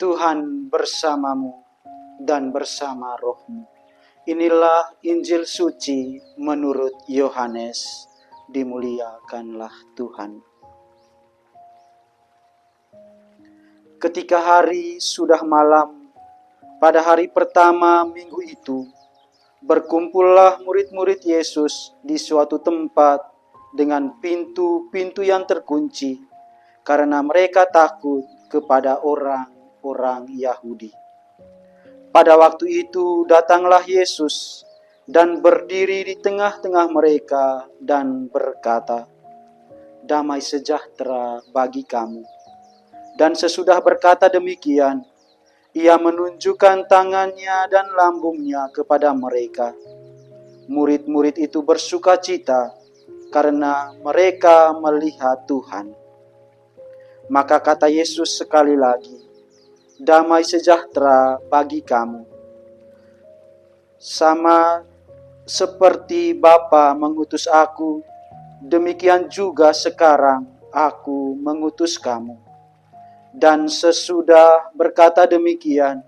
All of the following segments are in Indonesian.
Tuhan bersamamu dan bersama rohmu. Inilah Injil suci menurut Yohanes. Dimuliakanlah Tuhan. Ketika hari sudah malam, pada hari pertama minggu itu, berkumpullah murid-murid Yesus di suatu tempat dengan pintu-pintu yang terkunci, karena mereka takut kepada orang-orang Yahudi. Pada waktu itu datanglah Yesus dan berdiri di tengah-tengah mereka dan berkata, "Damai sejahtera bagi kamu." Dan sesudah berkata demikian, Ia menunjukkan tangannya dan lambungnya kepada mereka. Murid-murid itu bersuka cita karena mereka melihat Tuhan. Maka kata Yesus sekali lagi, "Damai sejahtera bagi kamu. Sama seperti Bapa mengutus aku, demikian juga sekarang aku mengutus kamu." Dan sesudah berkata demikian,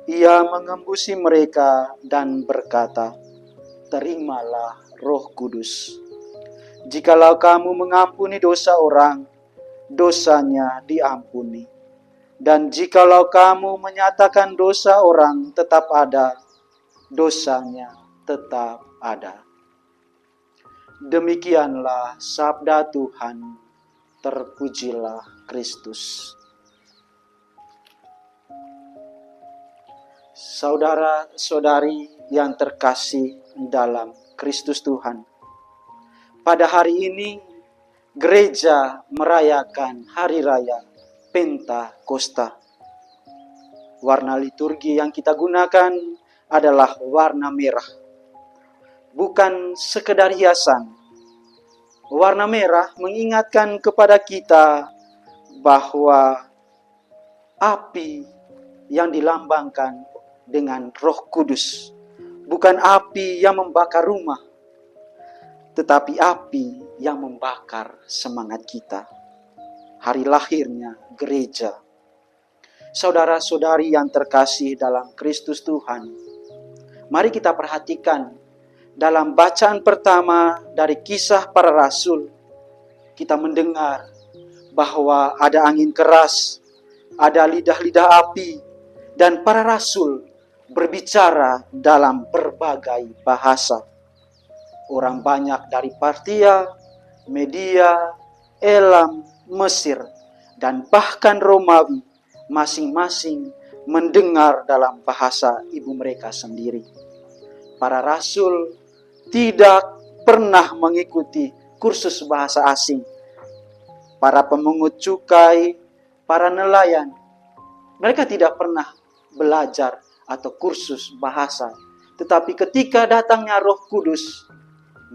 Ia mengembusi mereka dan berkata, "Terimalah Roh Kudus. Jikalau kamu mengampuni dosa orang, dosanya diampuni. Dan jikalau kamu menyatakan dosa orang tetap ada, dosanya tetap ada." Demikianlah sabda Tuhan. Terpujilah Kristus. Saudara-saudari yang terkasih dalam Kristus Tuhan, pada hari ini gereja merayakan hari raya Pentakosta. Warna liturgi yang kita gunakan adalah warna merah. Bukan sekedar hiasan. Warna merah mengingatkan kepada kita bahwa api yang dilambangkan dengan Roh Kudus bukan api yang membakar rumah, tetapi api yang membakar semangat kita. Hari lahirnya gereja. Saudara-saudari yang terkasih dalam Kristus Tuhan, mari kita perhatikan dalam bacaan pertama dari Kisah Para Rasul, kita mendengar bahwa ada angin keras, ada lidah-lidah api, dan para rasul berbicara dalam berbagai bahasa. Orang banyak dari Partia, Media, Elam, Mesir, dan bahkan Romawi masing-masing mendengar dalam bahasa ibu mereka sendiri. Para rasul tidak pernah mengikuti kursus bahasa asing. Para pemungut cukai, para nelayan, mereka tidak pernah belajar atau kursus bahasa. Tetapi ketika datangnya Roh Kudus,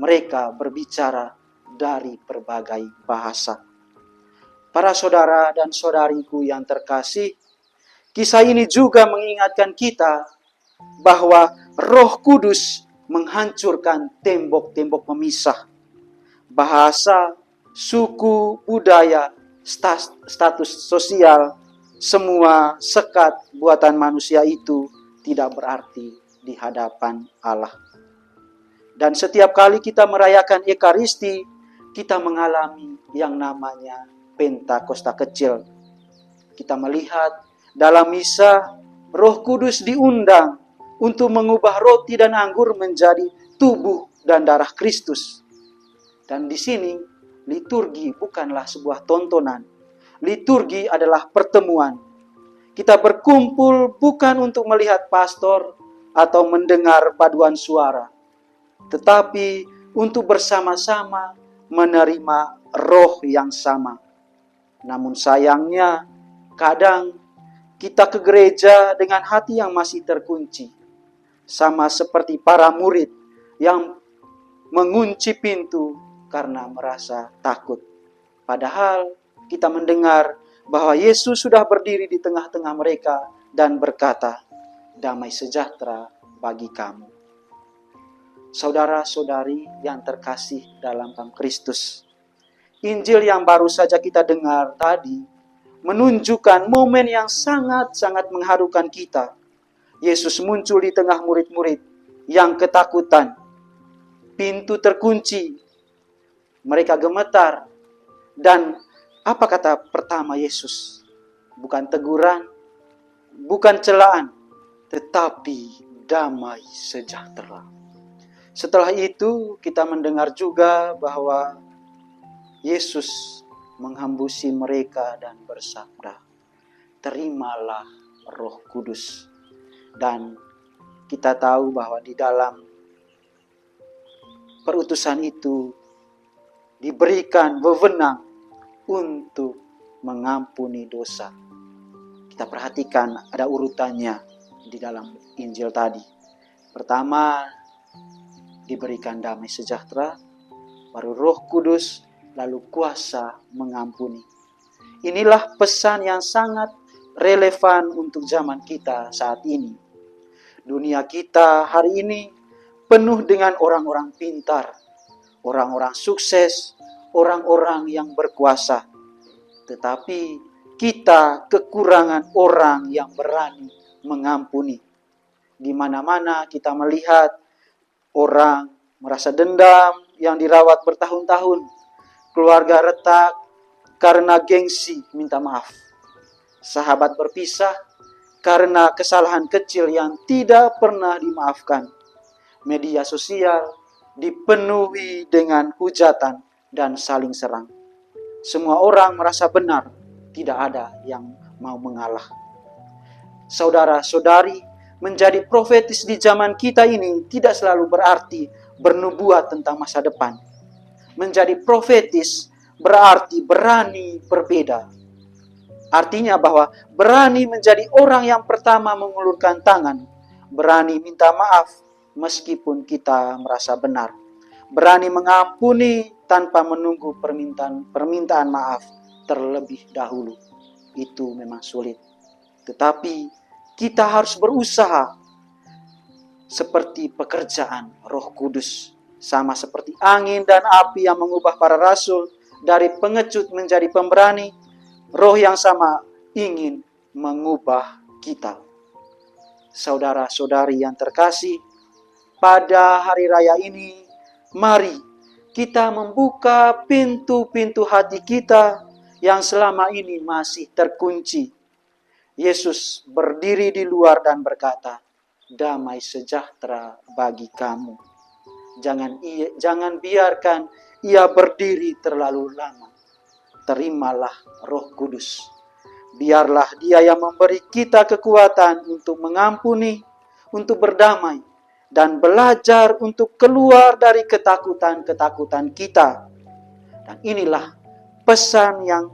mereka berbicara dari berbagai bahasa. Para saudara dan saudariku yang terkasih, kisah ini juga mengingatkan kita bahwa Roh Kudus menghancurkan tembok-tembok pemisah. Bahasa, suku, budaya, status sosial, semua sekat buatan manusia itu tidak berarti di hadapan Allah. Dan setiap kali kita merayakan Ekaristi, kita mengalami yang namanya Pentakosta kecil. Kita melihat dalam misa, Roh Kudus diundang untuk mengubah roti dan anggur menjadi tubuh dan darah Kristus. Dan di sini, liturgi bukanlah sebuah tontonan. Liturgi adalah pertemuan. Kita berkumpul bukan untuk melihat pastor atau mendengar paduan suara, tetapi untuk bersama-sama menerima roh yang sama. Namun sayangnya, kadang kita ke gereja dengan hati yang masih terkunci. Sama seperti para murid yang mengunci pintu karena merasa takut. Padahal kita mendengar bahwa Yesus sudah berdiri di tengah-tengah mereka dan berkata, "Damai sejahtera bagi kamu." Saudara-saudari yang terkasih dalam Kristus, Injil yang baru saja kita dengar tadi menunjukkan momen yang sangat-sangat mengharukan kita. Yesus muncul di tengah murid-murid yang ketakutan. Pintu terkunci. Mereka gemetar. Dan apa kata pertama Yesus? Bukan teguran, bukan celaan, tetapi damai sejahtera. Setelah itu kita mendengar juga bahwa Yesus menghambusi mereka dan bersabda, terimalah Roh Kudus. Dan kita tahu bahwa di dalam perutusan itu diberikan wewenang untuk mengampuni dosa. Kita perhatikan ada urutannya di dalam Injil tadi. Pertama, diberikan damai sejahtera, baru Roh Kudus, lalu kuasa mengampuni. Inilah pesan yang sangat relevan untuk zaman kita saat ini. Dunia kita hari ini penuh dengan orang-orang pintar, orang-orang sukses, orang-orang yang berkuasa. Tetapi kita kekurangan orang yang berani mengampuni. Di mana-mana kita melihat orang merasa dendam yang dirawat bertahun-tahun. Keluarga retak karena gengsi minta maaf. Sahabat berpisah karena kesalahan kecil yang tidak pernah dimaafkan. Media sosial dipenuhi dengan hujatan dan saling serang. Semua orang merasa benar, tidak ada yang mau mengalah. Saudara-saudari, menjadi profetis di zaman kita ini tidak selalu berarti bernubuat tentang masa depan. Menjadi profetis berarti berani berbeda. Artinya bahwa berani menjadi orang yang pertama mengulurkan tangan, berani minta maaf meskipun kita merasa benar, berani mengampuni tanpa menunggu permintaan maaf terlebih dahulu. Itu memang sulit. Tetapi kita harus berusaha seperti pekerjaan Roh Kudus. Sama seperti angin dan api yang mengubah para rasul dari pengecut menjadi pemberani, Roh yang sama ingin mengubah kita. Saudara-saudari yang terkasih, pada hari raya ini, mari kita membuka pintu-pintu hati kita yang selama ini masih terkunci. Yesus berdiri di luar dan berkata, damai sejahtera bagi kamu. Jangan biarkan ia berdiri terlalu lama. Terimalah Roh Kudus. Biarlah Dia yang memberi kita kekuatan untuk mengampuni, untuk berdamai, dan belajar untuk keluar dari ketakutan-ketakutan kita. Dan inilah pesan yang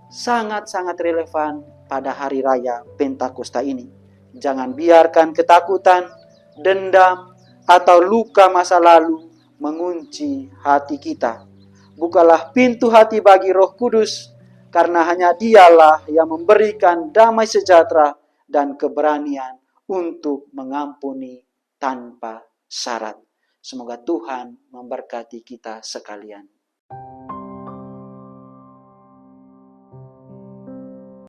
sangat-sangat relevan pada hari raya Pentakosta ini. Jangan biarkan ketakutan, dendam, atau luka masa lalu mengunci hati kita. Bukalah pintu hati bagi Roh Kudus, karena hanya Dialah yang memberikan damai sejahtera dan keberanian untuk mengampuni tanpa syarat. Semoga Tuhan memberkati kita sekalian.